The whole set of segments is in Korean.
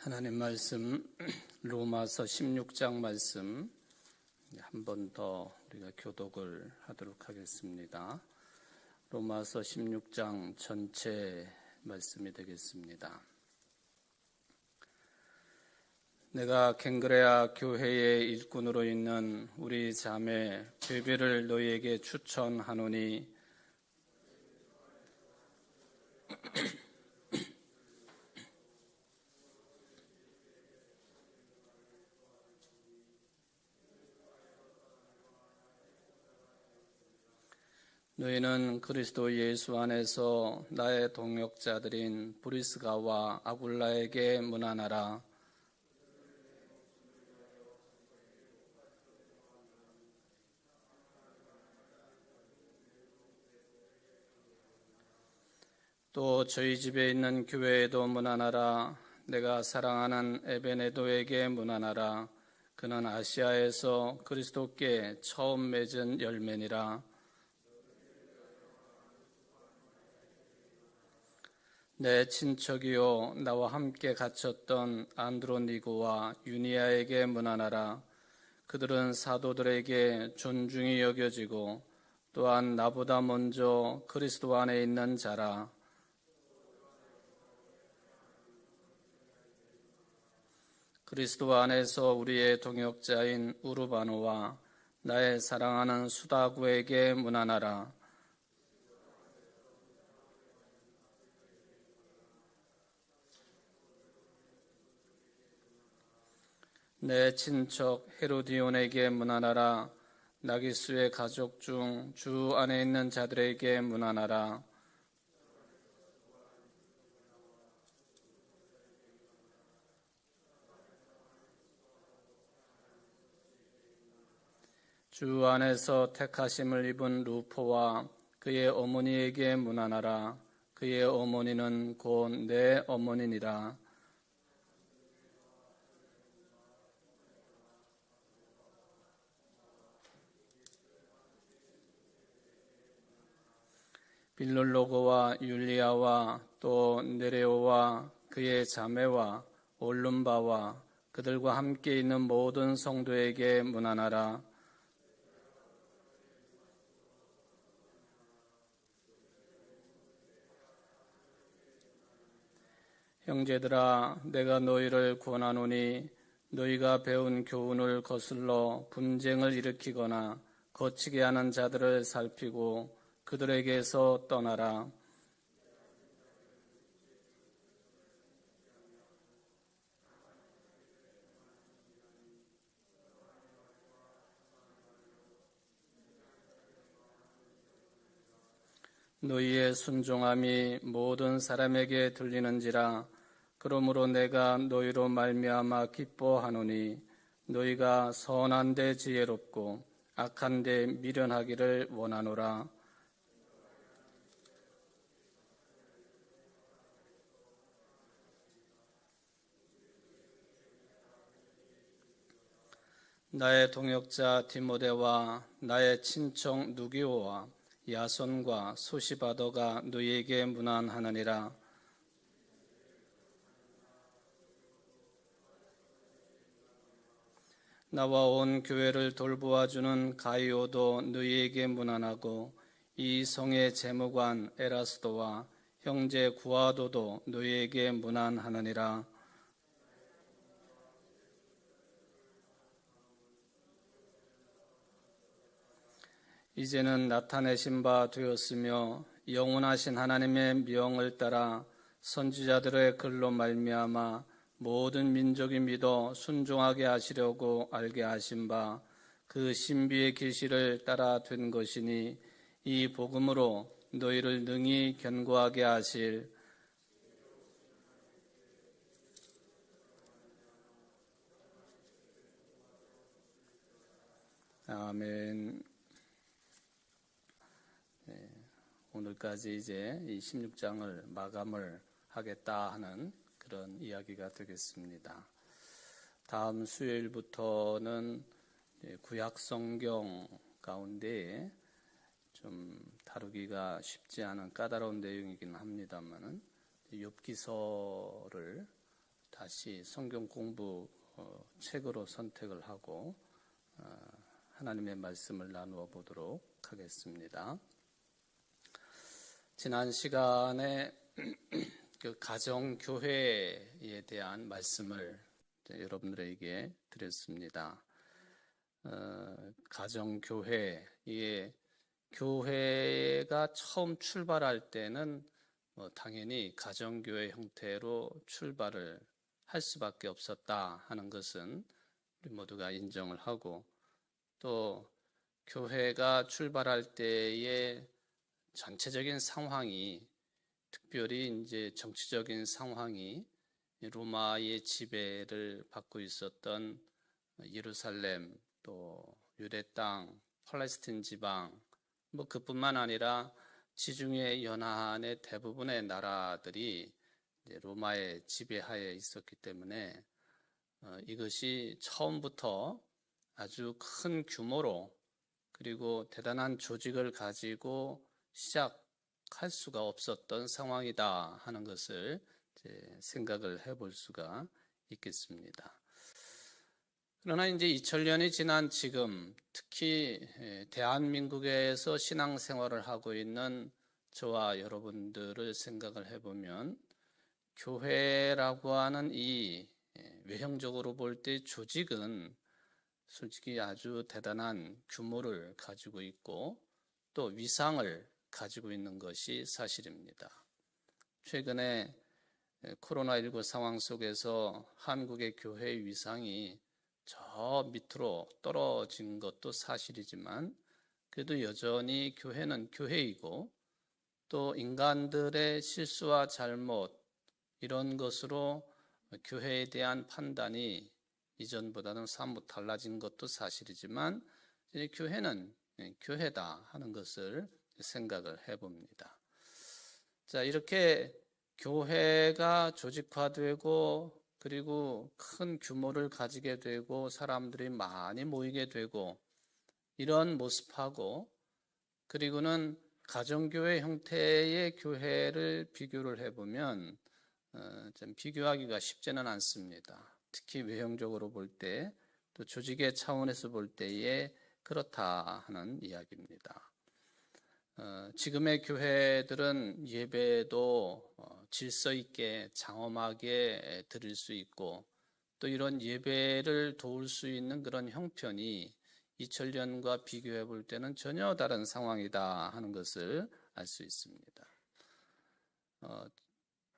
하나님 말씀 로마서 16장 말씀 한 번 더 우리가 교독을 하도록 하겠습니다. 로마서 16장 전체 말씀이 되겠습니다. 내가 ken크레아 교회의 일꾼으로 있는 우리 자매 베베를 너희에게 추천하노니 너희는 그리스도 예수 안에서 나의 동역자들인 브리스가와 아굴라에게 문안하라. 또 저희 집에 있는 교회에도 문안하라. 내가 사랑하는 에베네도에게 문안하라. 그는 아시아에서 그리스도께 처음 맺은 열매니라. 내 친척이요 나와 함께 갇혔던 안드로니고와 유니아에게 문안하라. 그들은 사도들에게 존중이 여겨지고 또한 나보다 먼저 그리스도 안에 있는 자라. 그리스도 안에서 우리의 동역자인 우르바노와 나의 사랑하는 수다구에게 문안하라. 내 친척 헤로디온에게 문안하라. 나기수의 가족 중 주 안에 있는 자들에게 문안하라. 주 안에서 택하심을 입은 루포와 그의 어머니에게 문안하라. 그의 어머니는 곧 내 어머니니라. 빌룰로고와 율리아와 또 네레오와 그의 자매와 올lum바와 그들과 함께 있는 모든 성도에게 문안하라. 형제들아, 내가 너희를 권하노니 너희가 배운 교훈을 거슬러 분쟁을 일으키거나 거치게 하는 자들을 살피고 그들에게서 떠나라. 너희의 순종함이 모든 사람에게 들리는지라. 그러므로 내가 너희로 말미암아 기뻐하노니 너희가 선한 데 지혜롭고 악한 데 미련하기를 원하노라. 나의 동역자 디모데와 나의 친척 누기오와 야손과 소시바더가 너희에게 문안하느니라. 나와 온 교회를 돌보아주는 가이오도 너희에게 문안하고 이 성의 재무관 에라스도와 형제 구아도도 너희에게 문안하느니라. 이제는 나타내신 바 되었으며 영원하신 하나님의 명을 따라 선지자들의 글로 말미암아 모든 민족이 믿어 순종하게 하시려고 알게 하신 바 그 신비의 계시를 따라 된 것이니 이 복음으로 너희를 능히 견고하게 하실 아멘. 오늘까지 이제 이 16장을 마감을 하겠다 하는 그런 이야기가 되겠습니다. 다음 수요일부터는 구약 성경 가운데 좀 다루기가 쉽지 않은 까다로운 내용이긴 합니다만은 욥기서를 다시 성경 공부 책으로 선택을 하고 하나님의 말씀을 나누어 보도록 하겠습니다. 지난 시간에 그 가정교회에 대한 말씀을 여러분들에게 드렸습니다. 가정교회, 이게 교회가 처음 출발할 때는 당연히 가정교회 형태로 출발을 할 수밖에 없었다 하는 것은 우리 모두가 인정을 하고, 또 교회가 출발할 때의 전체적인 상황이, 특별히 이제 정치적인 상황이 로마의 지배를 받고 있었던 예루살렘, 또 유대 땅, 팔레스틴 지방, 그뿐만 아니라 지중해 연안의 대부분의 나라들이 이제 로마의 지배하에 있었기 때문에 이것이 처음부터 아주 큰 규모로, 그리고 대단한 조직을 가지고 시작할 수가 없었던 상황이다 하는 것을 이제 생각을 해볼 수가 있겠습니다. 그러나 이제 2000년이 지난 지금, 특히 대한민국에서 신앙생활을 하고 있는 저와 여러분들을 생각을 해보면, 교회라고 하는 이 외형적으로 볼 때 조직은 솔직히 아주 대단한 규모를 가지고 있고 또 위상을 가지고 있는 것이 사실입니다. 최근에 코로나19 상황 속에서 한국의 교회 위상이 저 밑으로 떨어진 것도 사실이지만, 그래도 여전히 교회는 교회이고, 또 인간들의 실수와 잘못, 이런 것으로 교회에 대한 판단이 이전보다는 사뭇 달라진 것도 사실이지만, 이제 교회는 교회다 하는 것을 생각을 해봅니다. 자, 이렇게 교회가 조직화되고, 그리고 큰 규모를 가지게 되고, 사람들이 많이 모이게 되고, 이런 모습하고, 그리고는 가정교회 형태의 교회를 비교를 해보면 좀 비교하기가 쉽지는 않습니다. 특히 외형적으로 볼 때, 또 조직의 차원에서 볼 때에 그렇다 하는 이야기입니다. 지금의 교회들은 예배도 질서 있게 장엄하게 드릴 수 있고, 또 이런 예배를 도울 수 있는 그런 형편이 2000년과 비교해 볼 때는 전혀 다른 상황이다 하는 것을 알 수 있습니다.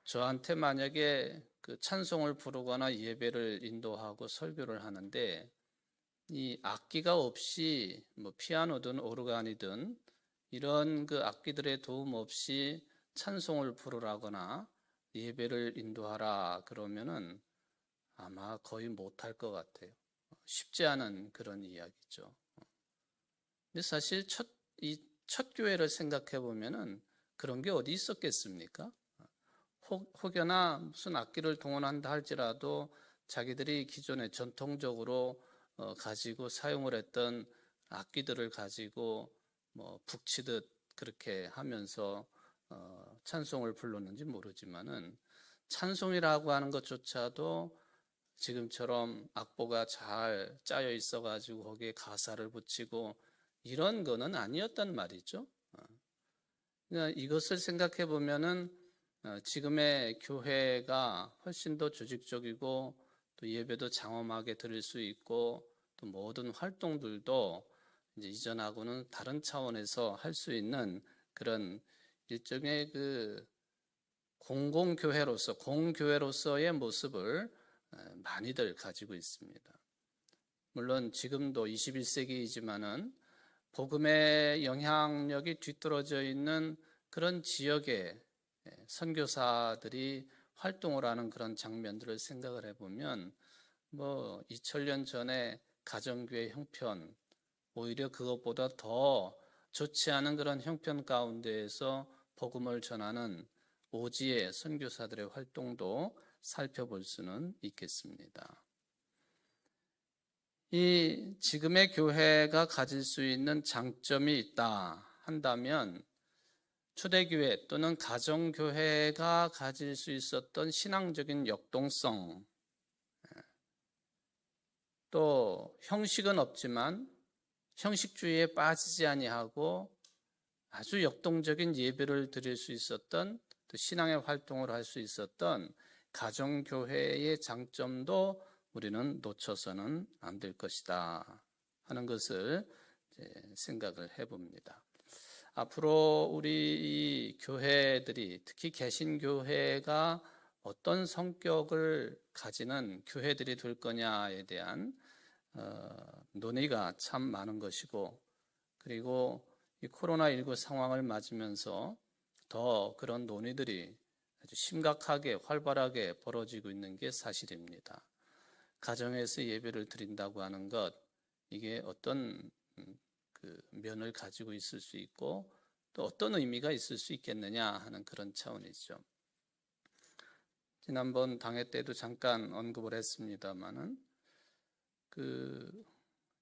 저한테 만약에 그 찬송을 부르거나 예배를 인도하고 설교를 하는데, 이 악기가 없이 피아노든 오르간이든 이런 그 악기들의 도움 없이 찬송을 부르라거나 예배를 인도하라 그러면은 아마 거의 못할 것 같아요. 쉽지 않은 그런 이야기죠. 근데 사실 첫 교회를 생각해 보면은 그런 게 어디 있었겠습니까? 혹여나 무슨 악기를 동원한다 할지라도 자기들이 기존에 전통적으로 가지고 사용을 했던 악기들을 가지고 북치듯 그렇게 하면서 찬송을 불렀는지 모르지만은, 찬송이라고 하는 것조차도 지금처럼 악보가 잘 짜여 있어 가지고 거기에 가사를 붙이고 이런 거는 아니었단 말이죠. 그러니까 이것을 생각해 보면은 지금의 교회가 훨씬 더 조직적이고, 또 예배도 장엄하게 드릴 수 있고, 또 모든 활동들도 이제 이전하고는 다른 차원에서 할 수 있는 그런 일종의 그 공교회로서의 모습을 많이들 가지고 있습니다. 물론 지금도 21세기이지만은 복음의 영향력이 뒤떨어져 있는 그런 지역에 선교사들이 활동을 하는 그런 장면들을 생각을 해보면 2000년 전에 가정교회 형편, 오히려 그것보다 더 좋지 않은 그런 형편 가운데에서 복음을 전하는 오지의 선교사들의 활동도 살펴볼 수는 있겠습니다. 이 지금의 교회가 가질 수 있는 장점이 있다 한다면, 초대교회 또는 가정교회가 가질 수 있었던 신앙적인 역동성, 또 형식은 없지만 형식주의에 빠지지 아니하고 아주 역동적인 예배를 드릴 수 있었던, 또 신앙의 활동을 할 수 있었던 가정교회의 장점도 우리는 놓쳐서는 안 될 것이다 하는 것을 생각을 해봅니다. 앞으로 우리 이 교회들이, 특히 개신교회가 어떤 성격을 가지는 교회들이 될 거냐에 대한 논의가 참 많은 것이고, 그리고 이 코로나19 상황을 맞으면서 더 그런 논의들이 아주 심각하게 활발하게 벌어지고 있는 게 사실입니다. 가정에서 예배를 드린다고 하는 것, 이게 어떤 그 면을 가지고 있을 수 있고 또 어떤 의미가 있을 수 있겠느냐 하는 그런 차원이죠. 지난번 당회 때도 잠깐 언급을 했습니다마는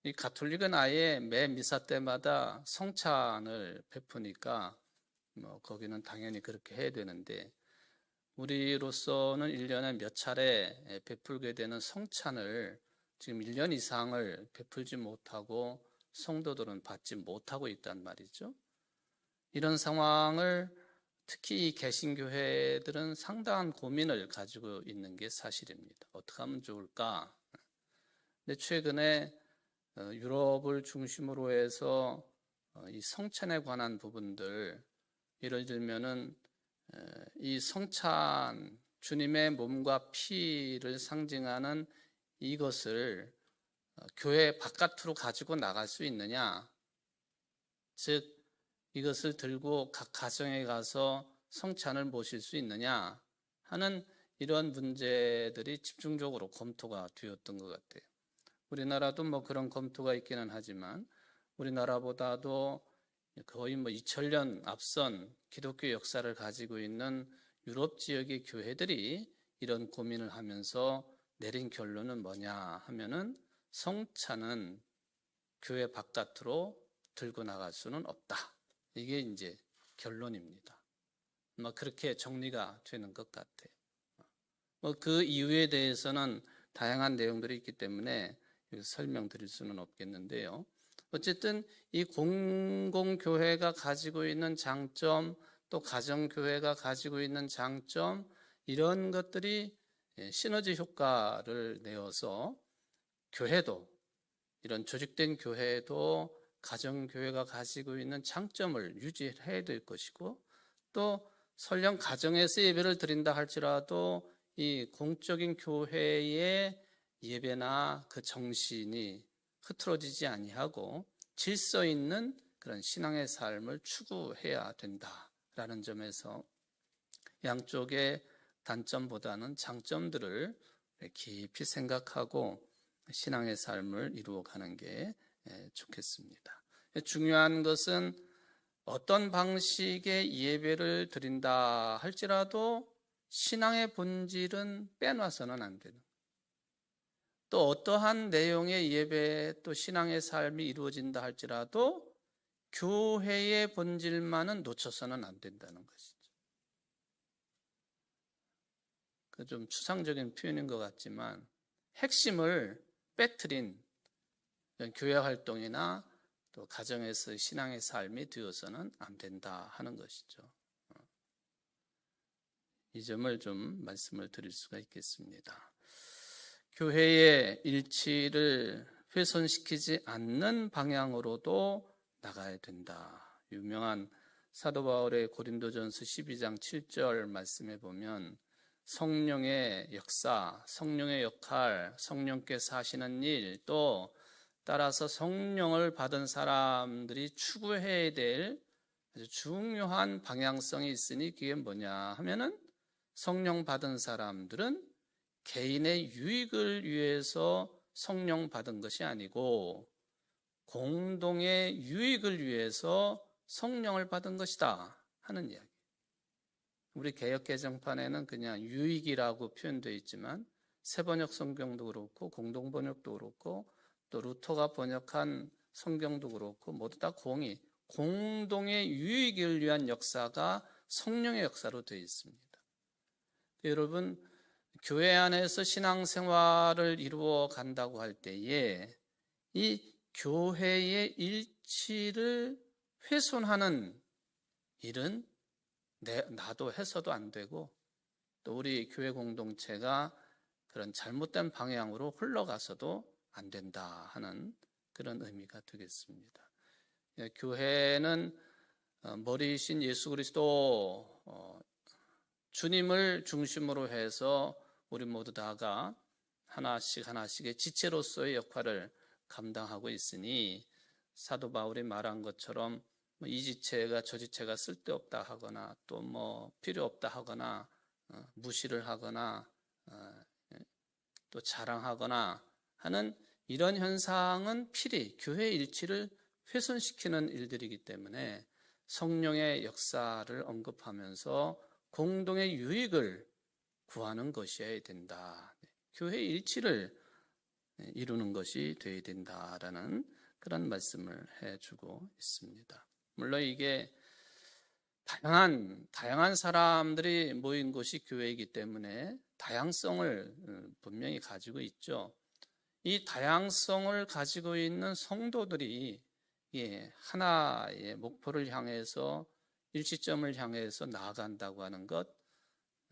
이 가톨릭은 아예 매 미사 때마다 성찬을 베푸니까 거기는 당연히 그렇게 해야 되는데, 우리로서는 1년에 몇 차례 베풀게 되는 성찬을 지금 1년 이상을 베풀지 못하고 성도들은 받지 못하고 있단 말이죠. 이런 상황을 특히 이 개신교회들은 상당한 고민을 가지고 있는 게 사실입니다. 어떻게 하면 좋을까? 근데 최근에 유럽을 중심으로 해서 이 성찬에 관한 부분들, 예를 들면은 이 성찬, 주님의 몸과 피를 상징하는 이것을 교회 바깥으로 가지고 나갈 수 있느냐, 즉 이것을 들고 각 가정에 가서 성찬을 모실 수 있느냐 하는 이런 문제들이 집중적으로 검토가 되었던 것 같아요. 우리나라도 그런 검토가 있기는 하지만 우리나라보다도 거의 2000년 앞선 기독교 역사를 가지고 있는 유럽 지역의 교회들이 이런 고민을 하면서 내린 결론은 뭐냐 하면은 성찬은 교회 바깥으로 들고 나갈 수는 없다. 이게 이제 결론입니다. 그렇게 정리가 되는 것 같아요. 그 이유에 대해서는 다양한 내용들이 있기 때문에 설명드릴 수는 없겠는데요. 어쨌든 이 공공교회가 가지고 있는 장점, 또 가정교회가 가지고 있는 장점, 이런 것들이 시너지 효과를 내어서 교회도, 이런 조직된 교회도 가정교회가 가지고 있는 장점을 유지해야 될 것이고, 또 설령 가정에서 예배를 드린다 할지라도 이 공적인 교회의 예배나 그 정신이 흐트러지지 아니하고 질서 있는 그런 신앙의 삶을 추구해야 된다라는 점에서 양쪽의 단점보다는 장점들을 깊이 생각하고 신앙의 삶을 이루어가는 게 좋겠습니다. 중요한 것은 어떤 방식의 예배를 드린다 할지라도 신앙의 본질은 빼놔서는 안 되는, 또 어떠한 내용의 예배, 또 신앙의 삶이 이루어진다 할지라도 교회의 본질만은 놓쳐서는 안 된다는 것이죠. 그 좀 추상적인 표현인 것 같지만 핵심을 빼뜨린 교회 활동이나 또 가정에서 신앙의 삶이 되어서는 안 된다 하는 것이죠. 이 점을 좀 말씀을 드릴 수가 있겠습니다. 교회의 일치를 훼손시키지 않는 방향으로도 나가야 된다. 유명한 사도 바울의 고린도전서 12장 7절 말씀에 보면 성령의 역사, 성령의 역할, 성령께서 하시는 일, 또 따라서 성령을 받은 사람들이 추구해야 될 아주 중요한 방향성이 있으니 그게 뭐냐 하면은 성령 받은 사람들은 개인의 유익을 위해서 성령 받은 것이 아니고 공동의 유익을 위해서 성령을 받은 것이다 하는 이야기. 우리 개역개정판에는 그냥 유익이라고 표현되어 있지만 새번역 성경도 그렇고 공동번역도 그렇고 또 루터가 번역한 성경도 그렇고 모두 다 공동의 유익을 위한 역사가 성령의 역사로 되어 있습니다. 여러분, 교회 안에서 신앙생활을 이루어 간다고 할 때에 이 교회의 일치를 훼손하는 일은 나도 해서도 안 되고, 또 우리 교회 공동체가 그런 잘못된 방향으로 흘러가서도 안 된다 하는 그런 의미가 되겠습니다. 교회는 머리이신 예수 그리스도 주님을 중심으로 해서 우리 모두 다가 하나씩 하나씩의 지체로서의 역할을 감당하고 있으니, 사도 바울이 말한 것처럼 이 지체가 저 지체가 쓸데없다 하거나 또 뭐 필요 없다 하거나 무시를 하거나 또 자랑하거나 하는 이런 현상은 필히 교회 일치를 훼손시키는 일들이기 때문에 성령의 역사를 언급하면서 공동의 유익을 구하는 것이어야 된다. 교회 일치를 이루는 것이 되어야 된다라는 그런 말씀을 해주고 있습니다. 물론 이게 다양한 사람들이 모인 곳이 교회이기 때문에 다양성을 분명히 가지고 있죠. 이 다양성을 가지고 있는 성도들이 하나의 목표를 향해서 일치점을 향해서 나아간다고 하는 것,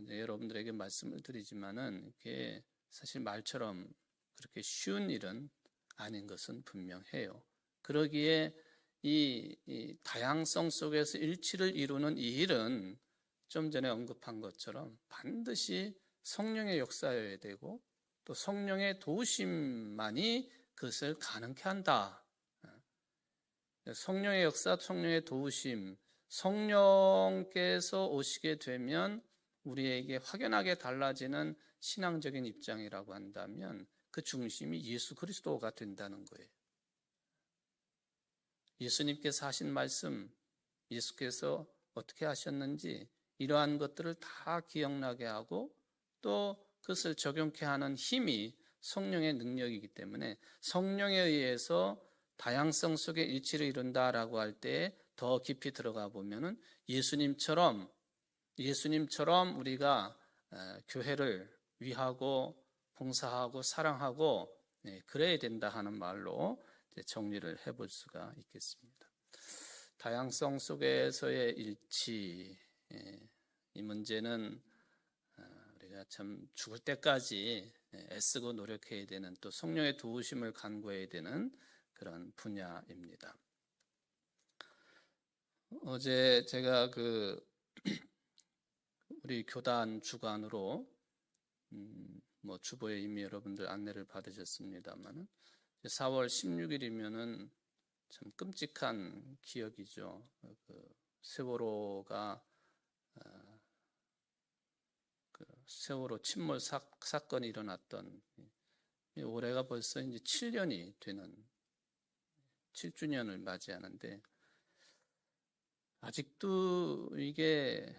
여러분들에게 말씀을 드리지만은 이게 사실 말처럼 그렇게 쉬운 일은 아닌 것은 분명해요. 그러기에 이 다양성 속에서 일치를 이루는 이 일은 좀 전에 언급한 것처럼 반드시 성령의 역사여야 되고, 또 성령의 도우심만이 그것을 가능케 한다. 성령의 역사, 성령의 도우심, 성령께서 오시게 되면 우리에게 확연하게 달라지는 신앙적인 입장이라고 한다면 그 중심이 예수 그리스도가 된다는 거예요. 예수님께서 하신 말씀, 예수께서 어떻게 하셨는지 이러한 것들을 다 기억나게 하고 또 그것을 적용케 하는 힘이 성령의 능력이기 때문에 성령에 의해서 다양성 속에 일치를 이룬다라고 할 때 더 깊이 들어가 보면은 예수님처럼 우리가 교회를 위하고 봉사하고 사랑하고 그래야 된다 하는 말로 정리를 해볼 수가 있겠습니다. 다양성 속에서의 일치, 이 문제는 우리가 참 죽을 때까지 애쓰고 노력해야 되는, 또 성령의 도우심을 간구해야 되는 그런 분야입니다. 어제 제가 우리 교단 주관으로 뭐 주보에 이미 여러분들 안내를 받으셨습니다만 4월 16일이면은 참 끔찍한 기억이죠. 세월호가 세월호 침몰 사건이 일어났던 올해가 벌써 이제 7년이 되는 7주년을 맞이하는데 아직도 이게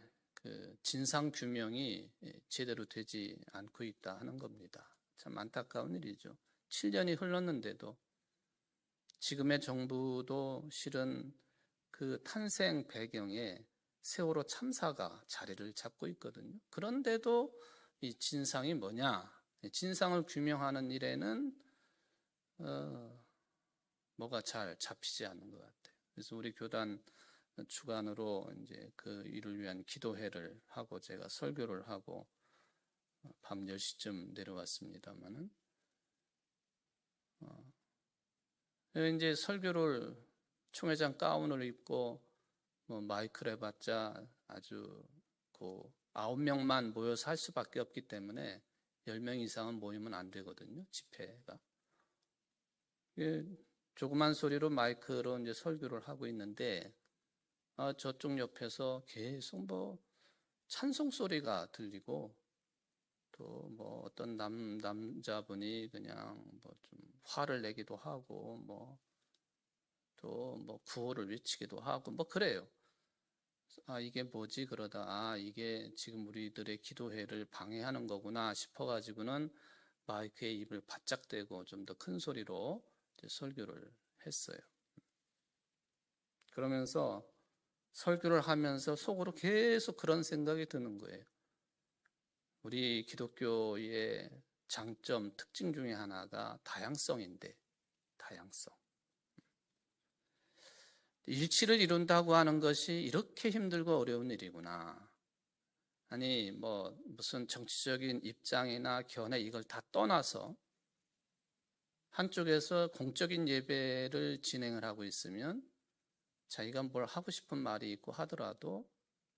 진상 규명이 제대로 되지 않고 있다 하는 겁니다. 참 안타까운 일이죠. 7년이 흘렀는데도 지금의 정부도 실은 그 탄생 배경에 세월호 참사가 자리를 잡고 있거든요. 그런데도 이 진상이 뭐냐? 진상을 규명하는 일에는 뭐가 잘 잡히지 않는 것 같아요. 그래서 우리 교단 주관으로 이제 그 일을 위한 기도회를 하고 제가 설교를 하고 밤 10시쯤 내려왔습니다만은 이제 설교를 총회장 가운을 입고 뭐 마이크를 해봤자 아주 9명만 모여서 할 수밖에 없기 때문에 10명 이상은 모이면 안 되거든요. 집회가. 조그만 소리로 마이크로 이제 설교를 하고 있는데 저쪽 옆에서 계속 뭐 찬송 소리가 들리고 또 뭐 어떤 남자분이 그냥 뭐 좀 화를 내기도 하고 뭐 또 뭐 구호를 외치기도 하고 뭐 그래요. 이게 뭐지 그러다 이게 지금 우리들의 기도회를 방해하는 거구나 싶어가지고는 마이크에 입을 바짝 대고 좀 더 큰 소리로 설교를 했어요. 그러면서 설교를 하면서 속으로 계속 그런 생각이 드는 거예요. 우리 기독교의 장점, 특징 중에 하나가 다양성인데, 다양성. 일치를 이룬다고 하는 것이 이렇게 힘들고 어려운 일이구나. 아니, 무슨 정치적인 입장이나 견해 이걸 다 떠나서 한쪽에서 공적인 예배를 진행을 하고 있으면 자기가 뭘 하고 싶은 말이 있고 하더라도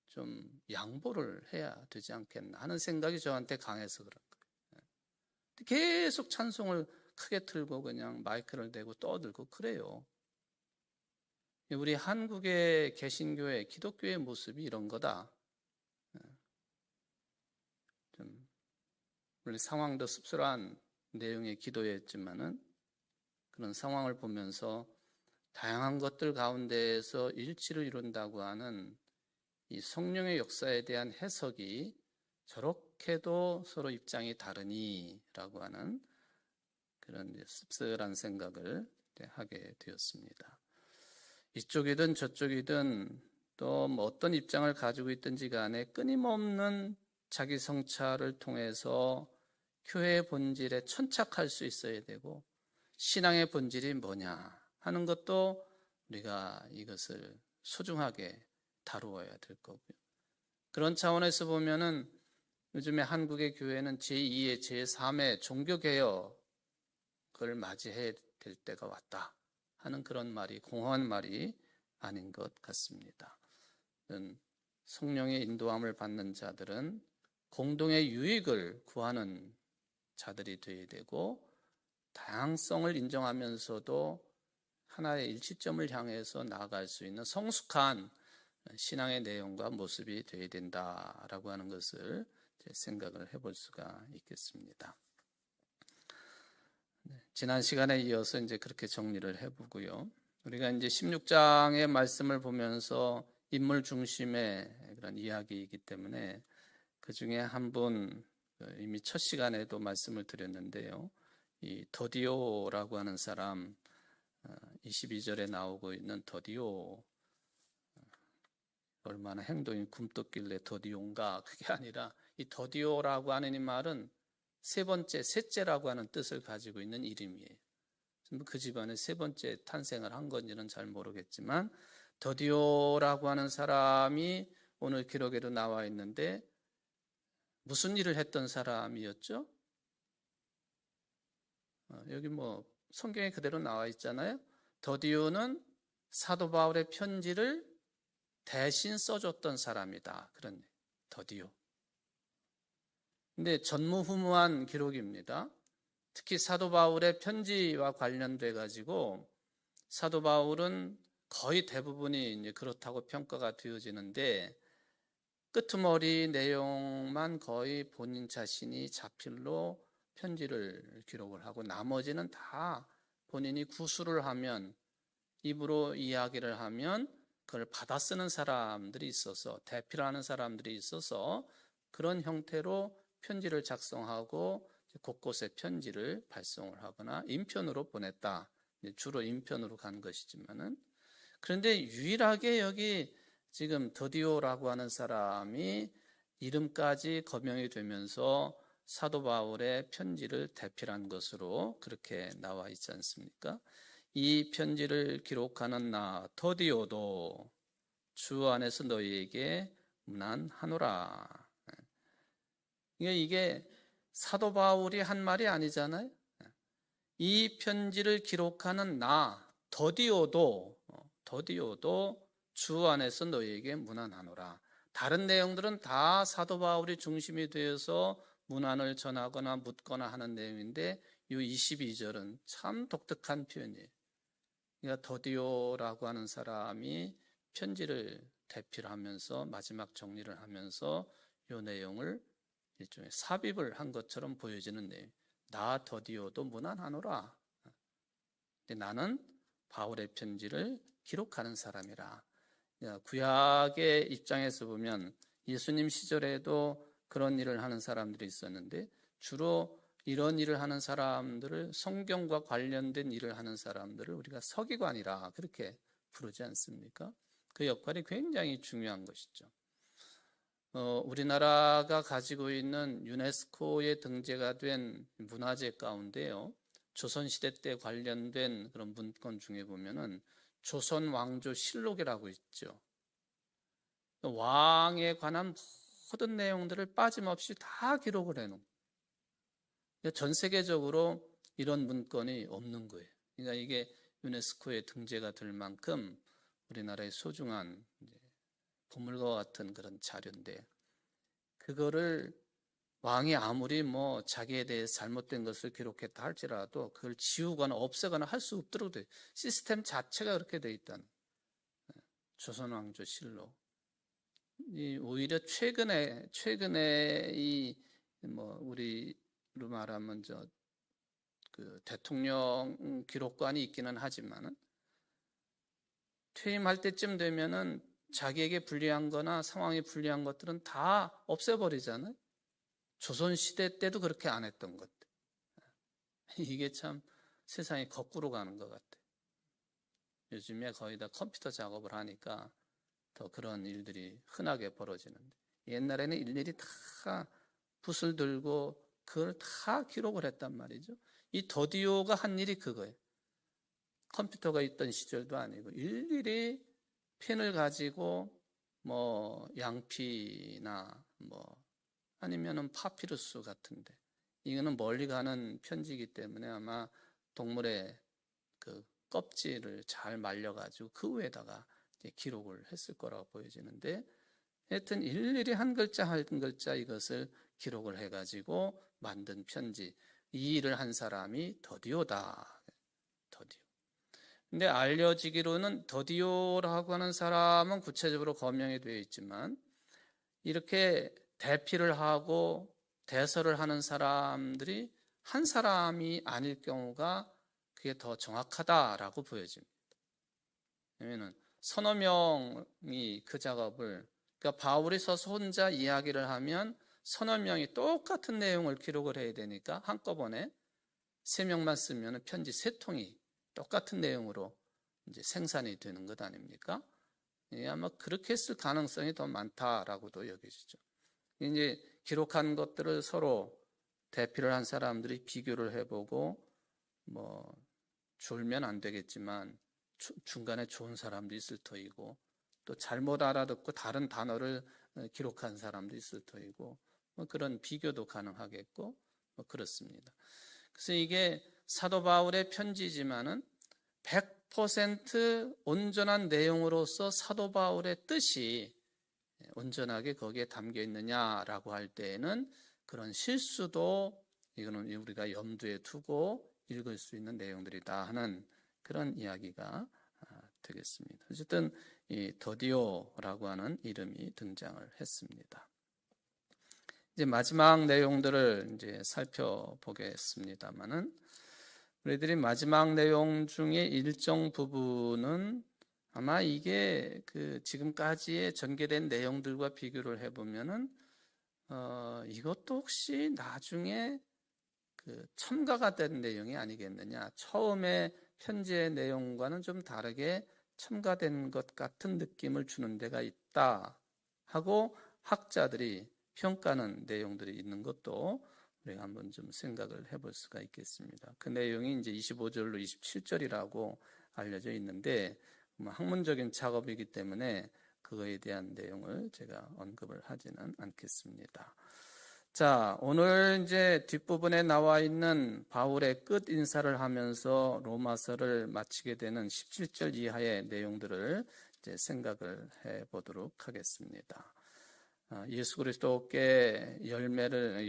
좀 양보를 해야 되지 않겠나 하는 생각이 저한테 강해서 그런 거예요. 계속 찬송을 크게 틀고 그냥 마이크를 대고 떠들고 그래요. 우리 한국의 개신교회, 기독교의 모습이 이런 거다. 좀 물론 상황도 씁쓸한 내용의 기도였지만은 그런 상황을 보면서 다양한 것들 가운데에서 일치를 이룬다고 하는 이 성령의 역사에 대한 해석이 저렇게도 서로 입장이 다르니라고 하는 그런 씁쓸한 생각을 하게 되었습니다. 이쪽이든 저쪽이든 또 어떤 입장을 가지고 있든지 간에 끊임없는 자기 성찰을 통해서 교회의 본질에 천착할 수 있어야 되고 신앙의 본질이 뭐냐 하는 것도 우리가 이것을 소중하게 다루어야 될 거고요. 그런 차원에서 보면은 요즘에 한국의 교회는 제2의 제3의 종교개혁을 맞이해야 될 때가 왔다 하는 그런 말이 공허한 말이 아닌 것 같습니다. 성령의 인도함을 받는 자들은 공동의 유익을 구하는 자들이 되어야 되고 다양성을 인정하면서도 하나의 일치점을 향해서 나아갈 수 있는 성숙한 신앙의 내용과 모습이 되어야 된다라고 하는 것을 생각을 해볼 수가 있겠습니다. 지난 시간에 이어서 이제 그렇게 정리를 해보고요. 우리가 이제 16장의 말씀을 보면서 인물 중심의 그런 이야기이기 때문에 그 중에 한 분 이미 첫 시간에도 말씀을 드렸는데요. 이 더디오라고 하는 사람 22절에 나오고 있는 더디오 얼마나 행동이 굼떴길래 더디오인가 그게 아니라 이 더디오라고 하는 이 말은 세 번째, 셋째라고 하는 뜻을 가지고 있는 이름이에요. 그 집안에 세 번째 탄생을 한 건지는 잘 모르겠지만 더디오라고 하는 사람이 오늘 기록에도 나와 있는데 무슨 일을 했던 사람이었죠? 여기 성경에 그대로 나와 있잖아요. 더디오는 사도 바울의 편지를 대신 써줬던 사람이다. 그런 더디오. 근데 전무후무한 기록입니다. 특히 사도 바울의 편지와 관련돼 가지고 사도 바울은 거의 대부분이 이제 그렇다고 평가가 되어지는데 끄트머리 내용만 거의 본인 자신이 자필로 편지를 기록을 하고 나머지는 다 본인이 구술을 하면 입으로 이야기를 하면 그걸 받아 쓰는 사람들이 있어서 대필하는 사람들이 있어서 그런 형태로 편지를 작성하고 곳곳에 편지를 발송을 하거나 인편으로 보냈다. 주로 인편으로 간 것이지만은 그런데 유일하게 여기 지금 더디오라고 하는 사람이 이름까지 거명이 되면서 사도 바울의 편지를 대필한 것으로 그렇게 나와 있지 않습니까? 이 편지를 기록하는 나 더디오도 주 안에서 너희에게 문안하노라. 이게 사도 바울이 한 말이 아니잖아요. 이 편지를 기록하는 나 더디오도 주 안에서 너희에게 문안하노라. 다른 내용들은 다 사도 바울이 중심이 되어서 문안을 전하거나 묻거나 하는 내용인데 이 22절은 참 독특한 표현이에요. 그러니까 더디오라고 하는 사람이 편지를 대필하면서 마지막 정리를 하면서 이 내용을 일종의 삽입을 한 것처럼 보여지는 내용. 나 더디오도 문안하노라. 나는 바울의 편지를 기록하는 사람이라. 구약의 입장에서 보면 예수님 시절에도 그런 일을 하는 사람들이 있었는데 주로 이런 일을 하는 사람들을 성경과 관련된 일을 하는 사람들을 우리가 서기관이라 그렇게 부르지 않습니까? 그 역할이 굉장히 중요한 것이죠. 우리나라가 가지고 있는 유네스코에 등재가 된 문화재 가운데요. 조선시대 때 관련된 그런 문건 중에 보면은 조선 왕조 실록이라고 있죠. 왕에 관한 모든 내용들을 빠짐없이 다 기록을 해놓은. 전 세계적으로 이런 문건이 없는 거예요. 그러니까 이게 유네스코에 등재가 될 만큼 우리나라의 소중한 보물과 같은 그런 자료인데, 그거를 왕이 아무리 뭐 자기에 대해 잘못된 것을 기록했다 할지라도 그걸 지우거나 없애거나 할 수 없도록 돼. 시스템 자체가 그렇게 돼 있다는. 조선왕조실록. 오히려 최근에 이 뭐 우리로 말하면 그 대통령 기록관이 있기는 하지만은 퇴임할 때쯤 되면은 자기에게 불리한 거나 상황이 불리한 것들은 다 없애버리잖아요. 조선시대 때도 그렇게 안 했던 것들. 이게 참 세상이 거꾸로 가는 것 같아요. 요즘에 거의 다 컴퓨터 작업을 하니까 더 그런 일들이 흔하게 벌어지는데, 옛날에는 일일이 다 붓을 들고 그걸 다 기록을 했단 말이죠. 이 더디오가 한 일이 그거예요. 컴퓨터가 있던 시절도 아니고 일일이 펜을 가지고 뭐 양피나 뭐 아니면은 파피루스 같은데, 이거는 멀리 가는 편지이기 때문에 아마 동물의 그 껍질을 잘 말려가지고 그 위에다가 기록을 했을 거라고 보여지는데, 하여튼 일일이 한 글자 한 글자 이것을 기록을 해가지고 만든 편지. 이 일을 한 사람이 더디오다. 더디오. 근데 알려지기로는 더디오라고 하는 사람은 구체적으로 거명이 되어 있지만, 이렇게 대피를 하고 대서를 하는 사람들이 한 사람이 아닐 경우가 그게 더 정확하다라고 보여집니다. 왜냐하면 서너 명이 그 작업을, 그러니까 바울이 서서 혼자 이야기를 하면 서너 명이 똑같은 내용을 기록을 해야 되니까 한꺼번에 세 명만 쓰면 편지 세 통이 똑같은 내용으로 이제 생산이 되는 것 아닙니까? 아마 그렇게 했을 가능성이 더 많다라고도 여겨지죠. 이제 기록한 것들을 서로 대피를 한 사람들이 비교를 해보고, 뭐 졸면 안 되겠지만 중간에 좋은 사람도 있을 터이고, 또 잘못 알아듣고 다른 단어를 기록한 사람도 있을 터이고, 뭐 그런 비교도 가능하겠고, 뭐 그렇습니다. 그래서 이게 사도 바울의 편지지만은 100% 온전한 내용으로서 사도 바울의 뜻이 온전하게 거기에 담겨 있느냐라고 할 때에는 그런 실수도 이거는 우리가 염두에 두고 읽을 수 있는 내용들이다 하는 그런 이야기가 되겠습니다. 어쨌든 이 더디오라고 하는 이름이 등장을 했습니다. 이제 마지막 내용들을 이제 살펴보겠습니다만은, 우리들이 마지막 내용 중에 일정 부분은 아마 이게 그 지금까지의 전개된 내용들과 비교를 해보면은 이것도 혹시 나중에 그 첨가가 된 내용이 아니겠느냐, 처음에 편지의 내용과는 좀 다르게 첨가된 것 같은 느낌을 주는 데가 있다 하고 학자들이 평가하는 내용들이 있는 것도 우리가 한번 좀 생각을 해볼 수가 있겠습니다. 그 내용이 이제 25절로 27절이라고 알려져 있는데, 학문적인 작업이기 때문에 그거에 대한 내용을 제가 언급을 하지는 않겠습니다. 자, 오늘 이제 뒷부분에 나와 있는 바울의 끝 인사를 하면서 로마서를 마치게 되는 17절 이하의 내용들을 이제 생각을 해 보도록 하겠습니다. 예수 그리스도께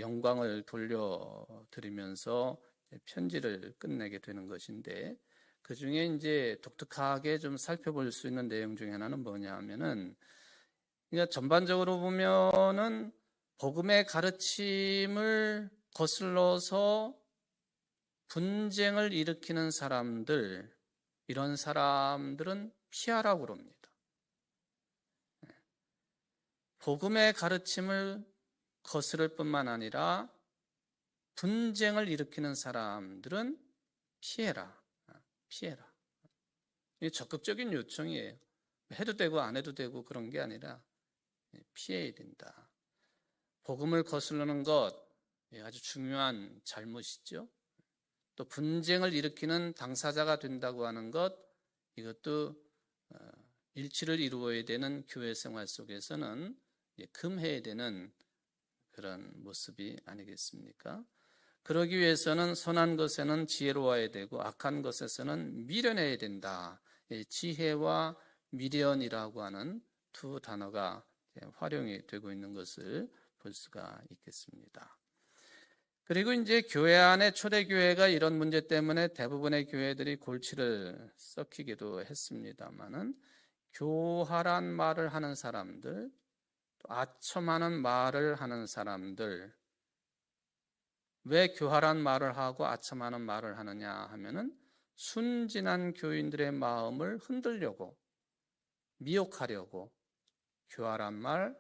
영광을 돌려드리면서 편지를 끝내게 되는 것인데, 그 중에 이제 독특하게 좀 살펴볼 수 있는 내용 중에 하나는 뭐냐 하면은, 그러니까 전반적으로 보면은 복음의 가르침을 거슬러서 분쟁을 일으키는 사람들, 이런 사람들은 피하라고 그럽니다. 복음의 가르침을 거스를 뿐만 아니라 분쟁을 일으키는 사람들은 피해라. 이게 적극적인 요청이에요. 해도 되고 안 해도 되고 그런 게 아니라 피해야 된다. 복음을 거스르는 것 아주 중요한 잘못이죠. 또 분쟁을 일으키는 당사자가 된다고 하는 것, 이것도 일치를 이루어야 되는 교회 생활 속에서는 금해야 되는 그런 모습이 아니겠습니까? 그러기 위해서는 선한 것에는 지혜로워야 되고 악한 것에서는 미련해야 된다. 지혜와 미련이라고 하는 두 단어가 활용이 되고 있는 것을 볼 수가 있겠습니다. 그리고 이제 교회 안에 초대교회가 이런 문제 때문에 대부분의 교회들이 골치를 썩히기도 했습니다만은 교활한 말을 하는 사람들, 또 아첨하는 말을 하는 사람들, 왜 교활한 말을 하고 아첨하는 말을 하느냐 하면은 순진한 교인들의 마음을 흔들려고, 미혹하려고 교활한 말,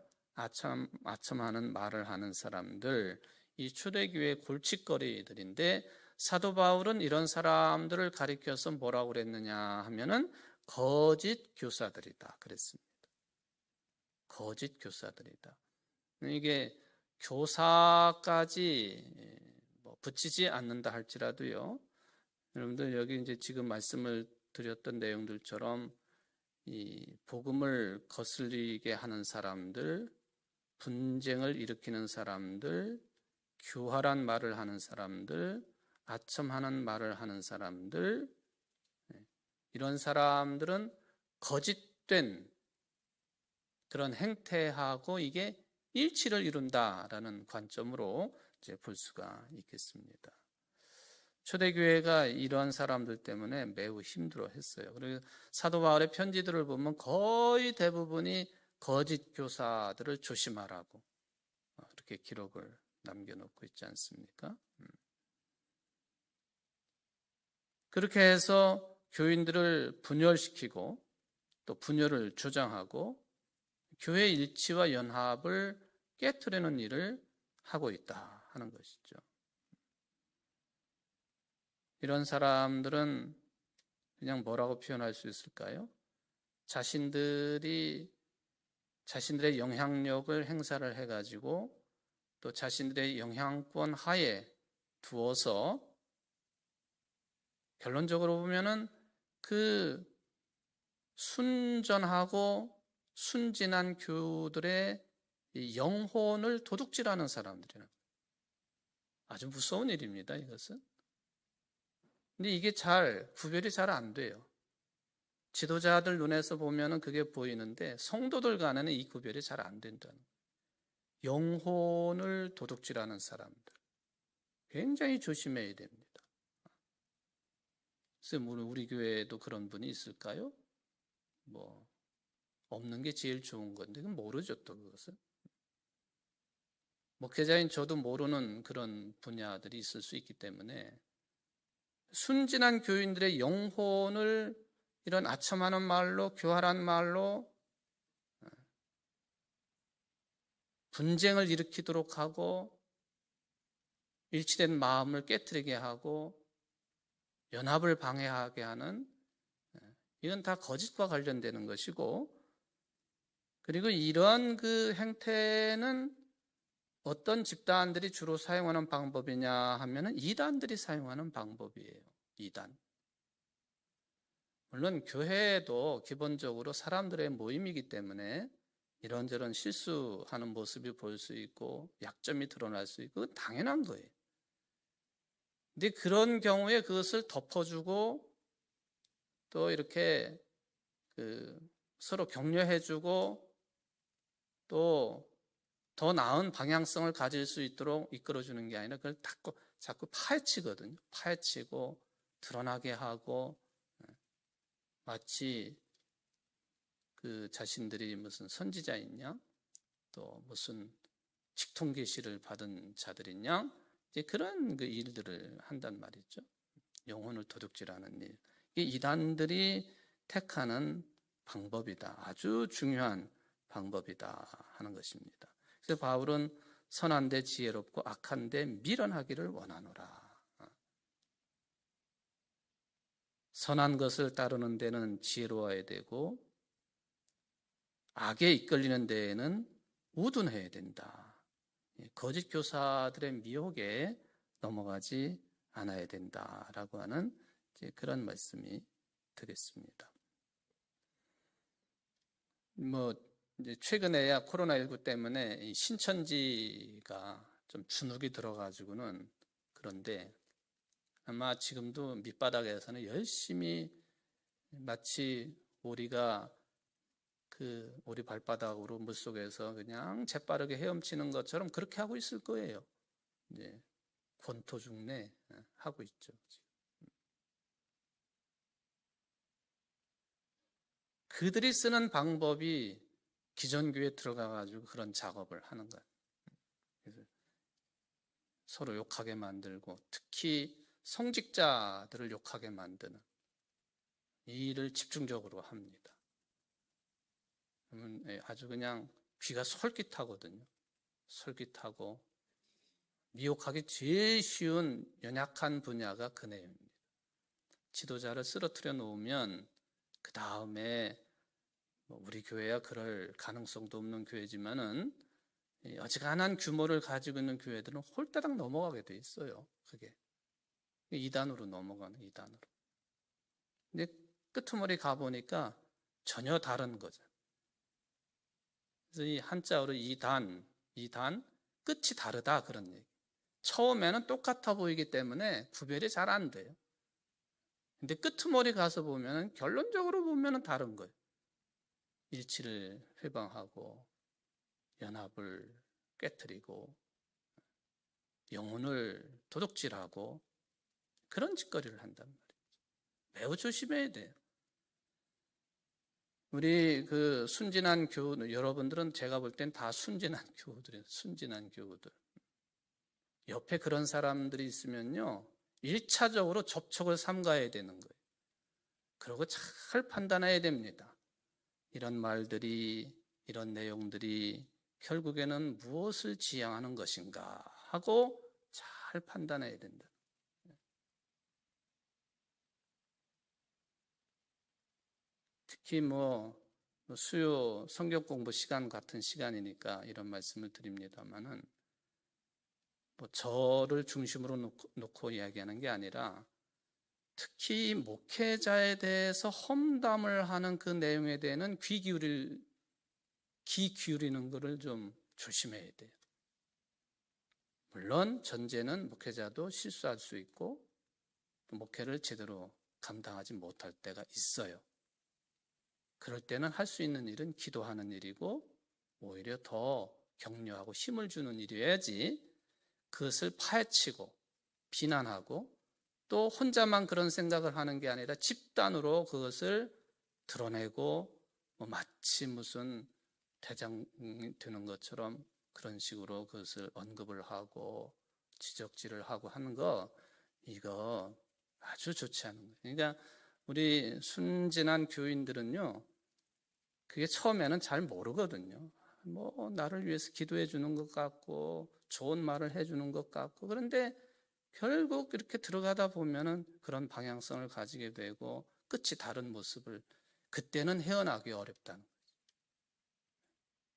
아첨하는 말을 하는 사람들, 이 초대교회 골칫거리들인데 사도 바울은 이런 사람들을 가리켜서 뭐라고 그랬느냐 하면은 거짓 교사들이다 그랬습니다. 거짓 교사들이다. 이게 교사까지 붙이지 않는다 할지라도요. 여러분들 여기 이제 지금 말씀을 드렸던 내용들처럼 이 복음을 거슬리게 하는 사람들, 분쟁을 일으키는 사람들, 교활한 말을 하는 사람들, 아첨하는 말을 하는 사람들, 이런 사람들은 거짓된 그런 행태하고 이게 일치를 이룬다라는 관점으로 이제 볼 수가 있겠습니다. 초대교회가 이러한 사람들 때문에 매우 힘들어했어요. 그리고 사도 바울의 편지들을 보면 거의 대부분이 거짓 교사들을 조심하라고 이렇게 기록을 남겨놓고 있지 않습니까? 그렇게 해서 교인들을 분열시키고 또 분열을 조장하고 교회 일치와 연합을 깨트리는 일을 하고 있다 하는 것이죠. 이런 사람들은 그냥 뭐라고 표현할 수 있을까요? 자신들의 영향력을 행사를 해가지고 또 자신들의 영향권 하에 두어서 결론적으로 보면은 그 순전하고 순진한 교우들의 영혼을 도둑질하는 사람들이에요. 아주 무서운 일입니다, 이것은. 근데 이게 구별이 잘 안 돼요. 지도자들 눈에서 보면은 그게 보이는데 성도들 간에는 이 구별이 잘 안 된다는 거예요. 영혼을 도둑질하는 사람들. 굉장히 조심해야 됩니다. 그래서 우리 교회에도 그런 분이 있을까요? 없는 게 제일 좋은 건데, 그건 모르죠, 또 그것은. 목회자인 저도 모르는 그런 분야들이 있을 수 있기 때문에 순진한 교인들의 영혼을 이런 아첨하는 말로, 교활한 말로 분쟁을 일으키도록 하고 일치된 마음을 깨트리게 하고 연합을 방해하게 하는, 이건 다 거짓과 관련되는 것이고, 그리고 이런 그 행태는 어떤 집단들이 주로 사용하는 방법이냐 하면은 이단들이 사용하는 방법이에요. 이단. 물론 교회도 기본적으로 사람들의 모임이기 때문에 이런저런 실수하는 모습이 보일 수 있고 약점이 드러날 수 있고 그건 당연한 거예요. 근데 그런 경우에 그것을 덮어주고 또 이렇게 서로 격려해주고 또 더 나은 방향성을 가질 수 있도록 이끌어주는 게 아니라 그걸 자꾸 파헤치거든요. 파헤치고 드러나게 하고 마치 그 자신들이 무슨 선지자있냐 또 무슨 직통 계시를 받은 자들이냐 이제 그런 그 일들을 한단 말이죠. 영혼을 도둑질하는 일. 이게 이단들이 택하는 방법이다. 아주 중요한 방법이다 하는 것입니다. 그래서 바울은 선한데 지혜롭고 악한데 미련하기를 원하노라. 선한 것을 따르는 데는 지혜로워야 되고 악에 이끌리는 데에는 우둔해야 된다. 거짓 교사들의 미혹에 넘어가지 않아야 된다라고 하는 그런 말씀이 되겠습니다. 이제 최근에야 코로나19 때문에 이 신천지가 좀 주눅이 들어가지고는 그런데 아마 지금도 밑바닥에서는 열심히 마치 오리가 그 오리 발바닥으로 물속에서 그냥 재빠르게 헤엄치는 것처럼 그렇게 하고 있을 거예요. 이제 권토중내 하고 있죠. 그들이 쓰는 방법이 기존 교회에 들어가가지고 그런 작업을 하는 거예요. 그래서 서로 욕하게 만들고 특히 성직자들을 욕하게 만드는 이 일을 집중적으로 합니다. 그러면 아주 그냥 귀가 솔깃하거든요. 솔깃하고 미혹하기 제일 쉬운 연약한 분야가 그 내용입니다. 지도자를 쓰러뜨려 놓으면 그 다음에 우리 교회야 그럴 가능성도 없는 교회지만은 어지간한 규모를 가지고 있는 교회들은 홀따당 넘어가게 돼 있어요. 그게 2단으로 넘어가는 2단으로. 근데 끄트머리 가보니까 전혀 다른 거죠. 그래서 이 한자어로 2단, 끝이 다르다 그런 얘기. 처음에는 똑같아 보이기 때문에 구별이 잘 안 돼요. 근데 끄트머리 가서 보면 결론적으로 보면 다른 거예요. 일치를 회방하고 연합을 깨트리고 영혼을 도둑질하고 그런 짓거리를 한단 말이에요. 매우 조심해야 돼요. 우리 그 순진한 교우, 여러분들은 제가 볼 땐 다 순진한 교우들이에요. 순진한 교우들. 옆에 그런 사람들이 있으면요, 1차적으로 접촉을 삼가야 되는 거예요. 그리고 잘 판단해야 됩니다. 이런 말들이, 이런 내용들이 결국에는 무엇을 지향하는 것인가 하고 잘 판단해야 된다. 특히 수요 성경 공부 시간 같은 시간이니까 이런 말씀을 드립니다만은 저를 중심으로 놓고 이야기하는 게 아니라 특히 목회자에 대해서 험담을 하는 그 내용에 대해서는 귀 기울이는 것을 좀 조심해야 돼요. 물론 전제는 목회자도 실수할 수 있고 목회를 제대로 감당하지 못할 때가 있어요. 그럴 때는 할 수 있는 일은 기도하는 일이고 오히려 더 격려하고 힘을 주는 일이어야지 그것을 파헤치고 비난하고 또 혼자만 그런 생각을 하는 게 아니라 집단으로 그것을 드러내고 마치 무슨 대장이 되는 것처럼 그런 식으로 그것을 언급을 하고 지적질을 하고 하는 거 이거 아주 좋지 않은 거예요. 그러니까 우리 순진한 교인들은요 그게 처음에는 잘 모르거든요. 나를 위해서 기도해 주는 것 같고 좋은 말을 해주는 것 같고 그런데 결국 이렇게 들어가다 보면은 그런 방향성을 가지게 되고 끝이 다른 모습을 그때는 헤어나기 어렵다는 거죠.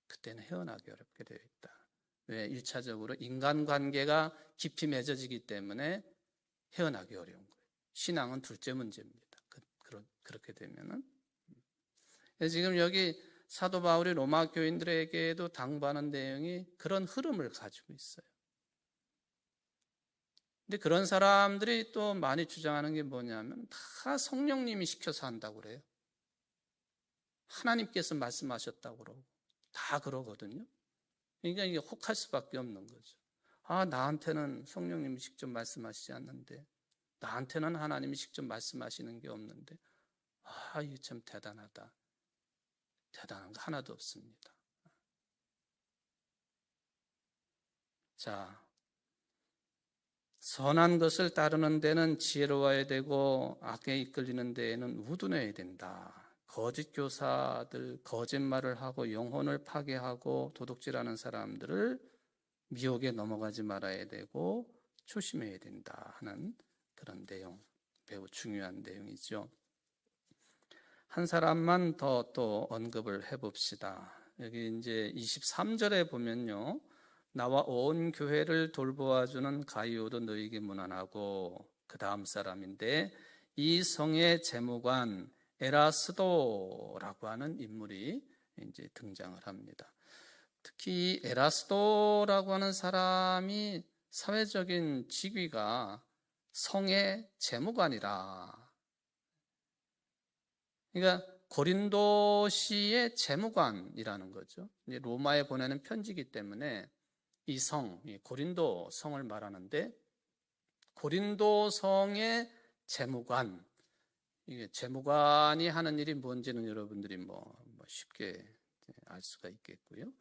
그때는 헤어나기 어렵게 되어 있다. 왜? 1차적으로 인간관계가 깊이 맺어지기 때문에 헤어나기 어려운 거예요. 신앙은 둘째 문제입니다. 그렇게 되면은 지금 여기 사도 바울이 로마 교인들에게도 당부하는 내용이 그런 흐름을 가지고 있어요. 근데 그런 사람들이 또 많이 주장하는 게 뭐냐면 다 성령님이 시켜서 한다고 그래요. 하나님께서 말씀하셨다고 그러고 다 그러거든요. 그러니까 이게 혹할 수밖에 없는 거죠. 나한테는 성령님이 직접 말씀하시지 않는데 나한테는 하나님이 직접 말씀하시는 게 없는데 이게 참 대단하다. 대단한 거 하나도 없습니다. 자, 선한 것을 따르는 데는 지혜로워야 되고 악에 이끌리는 데에는 우둔해야 된다. 거짓 교사들, 거짓말을 하고 영혼을 파괴하고 도둑질하는 사람들을 미혹에 넘어가지 말아야 되고 조심해야 된다 하는 그런 내용, 매우 중요한 내용이죠. 한 사람만 더 또 언급을 해봅시다. 여기 이제 23절에 보면요. 나와 온 교회를 돌보아주는 가이오도 너에게 문안하고, 그 다음 사람인데 이 성의 재무관 에라스도라고 하는 인물이 이제 등장을 합니다. 특히 에라스도라고 하는 사람이 사회적인 직위가 성의 재무관이라. 그러니까 고린도시의 재무관이라는 거죠. 로마에 보내는 편지이기 때문에 이 성, 이 고린도 성을 말하는데, 고린도 성의 재무관, 이게 재무관이 하는 일이 뭔지는 여러분들이 쉽게 알 수가 있겠고요.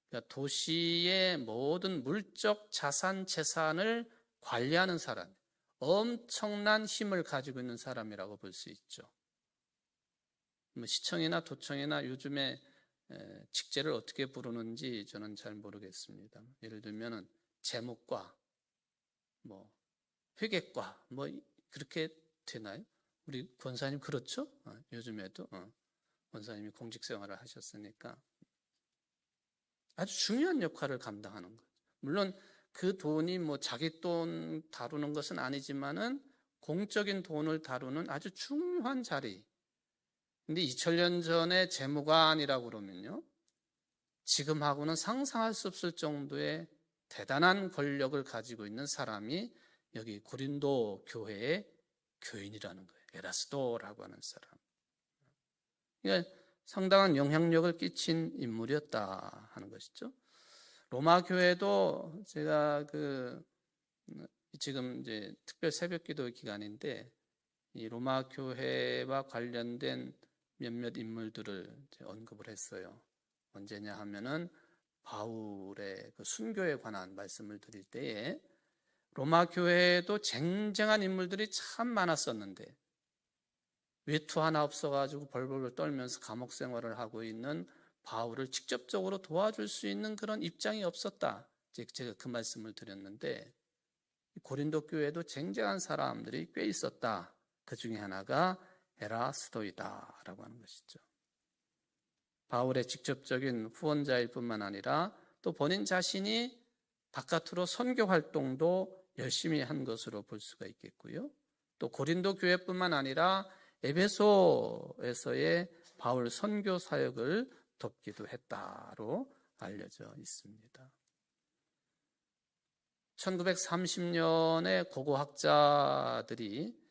그러니까 도시의 모든 물적 자산, 재산을 관리하는 사람, 엄청난 힘을 가지고 있는 사람이라고 볼 수 있죠. 시청이나 도청이나 요즘에 직제를 어떻게 부르는지 저는 잘 모르겠습니다. 예를 들면은 재무과, 회계과, 그렇게 되나요? 우리 권사님 그렇죠? 요즘에도 권사님이 공직 생활을 하셨으니까 아주 중요한 역할을 감당하는 거죠. 물론 그 돈이 자기 돈 다루는 것은 아니지만은 공적인 돈을 다루는 아주 중요한 자리. 근데 2000년 전에 재무관이라고 그러면요, 지금하고는 상상할 수 없을 정도의 대단한 권력을 가지고 있는 사람이 여기 고린도 교회의 교인이라는 거예요. 에라스도라고 하는 사람. 그러니까 상당한 영향력을 끼친 인물이었다 하는 것이죠. 로마 교회도 제가 지금 이제 특별 새벽기도 기간인데 이 로마 교회와 관련된 몇몇 인물들을 언급을 했어요. 언제냐 하면은 바울의 그 순교에 관한 말씀을 드릴 때에 로마 교회에도 쟁쟁한 인물들이 참 많았었는데 외투 하나 없어가지고 벌벌 떨면서 감옥 생활을 하고 있는 바울을 직접적으로 도와줄 수 있는 그런 입장이 없었다. 제가 그 말씀을 드렸는데 고린도 교회에도 쟁쟁한 사람들이 꽤 있었다. 그 중에 하나가 에라스도이다라고 하는 것이죠. 바울의 직접적인 후원자일 뿐만 아니라 또 본인 자신이 바깥으로 선교 활동도 열심히 한 것으로 볼 수가 있겠고요. 또 고린도 교회뿐만 아니라 에베소에서의 바울 선교 사역을 돕기도 했다로 알려져 있습니다. 1930년에 고고학자들이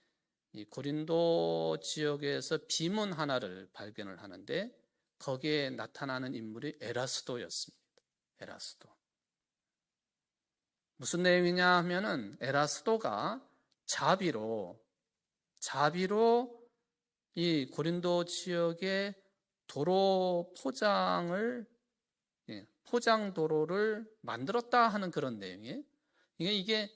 이 고린도 지역에서 비문 하나를 발견을 하는데 거기에 나타나는 인물이 에라스도였습니다. 에라스도. 무슨 내용이냐 하면은 에라스도가 자비로 이 고린도 지역의 도로 포장 도로를 만들었다 하는 그런 내용이에요. 이게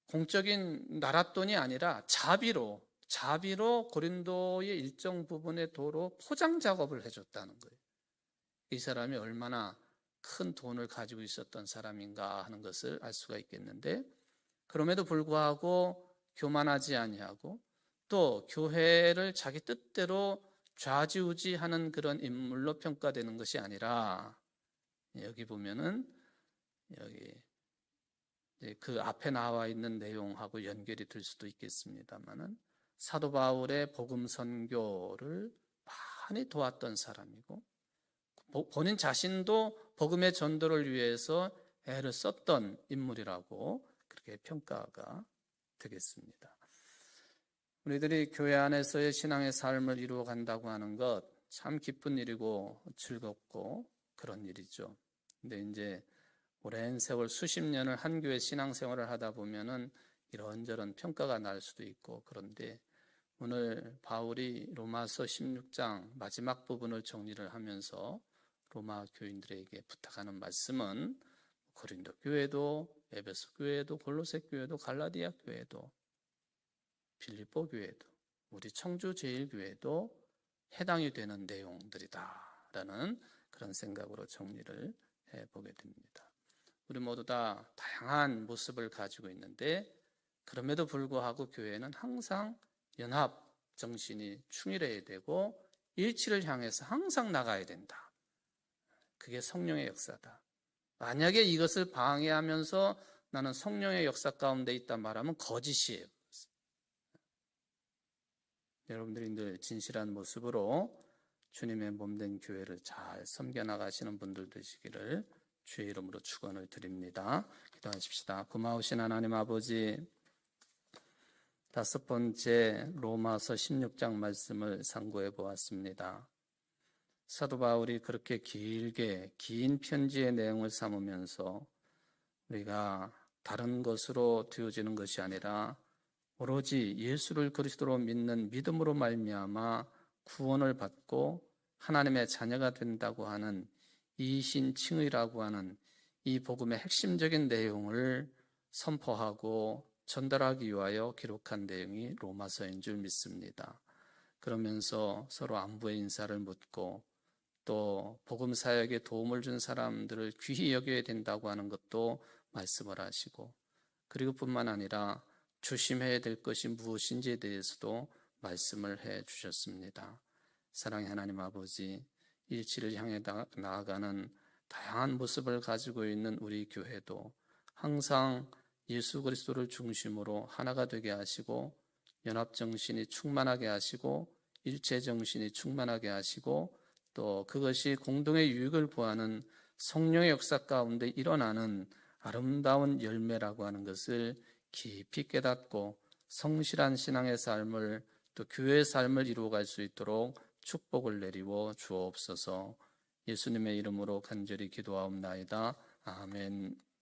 공적인 나라 돈이 아니라 자비로 고린도의 일정 부분의 도로 포장 작업을 해줬다는 거예요. 이 사람이 얼마나 큰 돈을 가지고 있었던 사람인가 하는 것을 알 수가 있겠는데, 그럼에도 불구하고 교만하지 아니하고 또 교회를 자기 뜻대로 좌지우지하는 그런 인물로 평가되는 것이 아니라, 여기 보면은 여기 그 앞에 나와 있는 내용하고 연결이 될 수도 있겠습니다만은 사도 바울의 복음 선교를 많이 도왔던 사람이고 본인 자신도 복음의 전도를 위해서 애를 썼던 인물이라고 그렇게 평가가 되겠습니다. 우리들이 교회 안에서의 신앙의 삶을 이루어 간다고 하는 것 참 기쁜 일이고 즐겁고 그런 일이죠. 근데 이제 오랜 세월 수십 년을 한 교회 신앙생활을 하다 보면은 이런저런 평가가 날 수도 있고, 그런데 오늘 바울이 로마서 16장 마지막 부분을 정리를 하면서 로마 교인들에게 부탁하는 말씀은 고린도 교회도 에베소 교회도 골로새 교회도 갈라디아 교회도 빌립보 교회도 우리 청주 제일교회도 해당이 되는 내용들이다라는 그런 생각으로 정리를 해보게 됩니다. 우리 모두 다 다양한 모습을 가지고 있는데 그럼에도 불구하고 교회는 항상 연합 정신이 충실해야 되고 일치를 향해서 항상 나가야 된다. 그게 성령의 역사다. 만약에 이것을 방해하면서 나는 성령의 역사 가운데 있다 말하면 거짓이에요. 여러분들이 늘 진실한 모습으로 주님의 몸된 교회를 잘 섬겨나가시는 분들 되시기를 주의 이름으로 축원을 드립니다. 기도하십시다. 고마우신 하나님 아버지, 다섯 번째 로마서 16장 말씀을 상고해 보았습니다. 사도 바울이 그렇게 길게 긴 편지의 내용을 삼으면서 우리가 다른 것으로 되어지는 것이 아니라 오로지 예수를 그리스도로 믿는 믿음으로 말미암아 구원을 받고 하나님의 자녀가 된다고 하는 이신칭의라고 하는 이 복음의 핵심적인 내용을 선포하고 전달하기 위하여 기록한 내용이 로마서인 줄 믿습니다. 그러면서 서로 안부의 인사를 묻고 또 복음 사역에 도움을 준 사람들을 귀히 여겨야 된다고 하는 것도 말씀을 하시고, 그리고 뿐만 아니라 조심해야 될 것이 무엇인지에 대해서도 말씀을 해 주셨습니다. 사랑의 하나님 아버지, 일치를 향해 나아가는 다양한 모습을 가지고 있는 우리 교회도 항상 예수 그리스도를 중심으로 하나가 되게 하시고, 연합정신이 충만하게 하시고, 일체정신이 충만하게 하시고, 또 그것이 공동의 유익을 구하는 성령의 역사 가운데 일어나는 아름다운 열매라고 하는 것을 깊이 깨닫고 성실한 신앙의 삶을, 또 교회의 삶을 이루어갈 수 있도록 축복을 내리워 주옵소서. 예수님의 이름으로 간절히 기도하옵나이다. 아멘.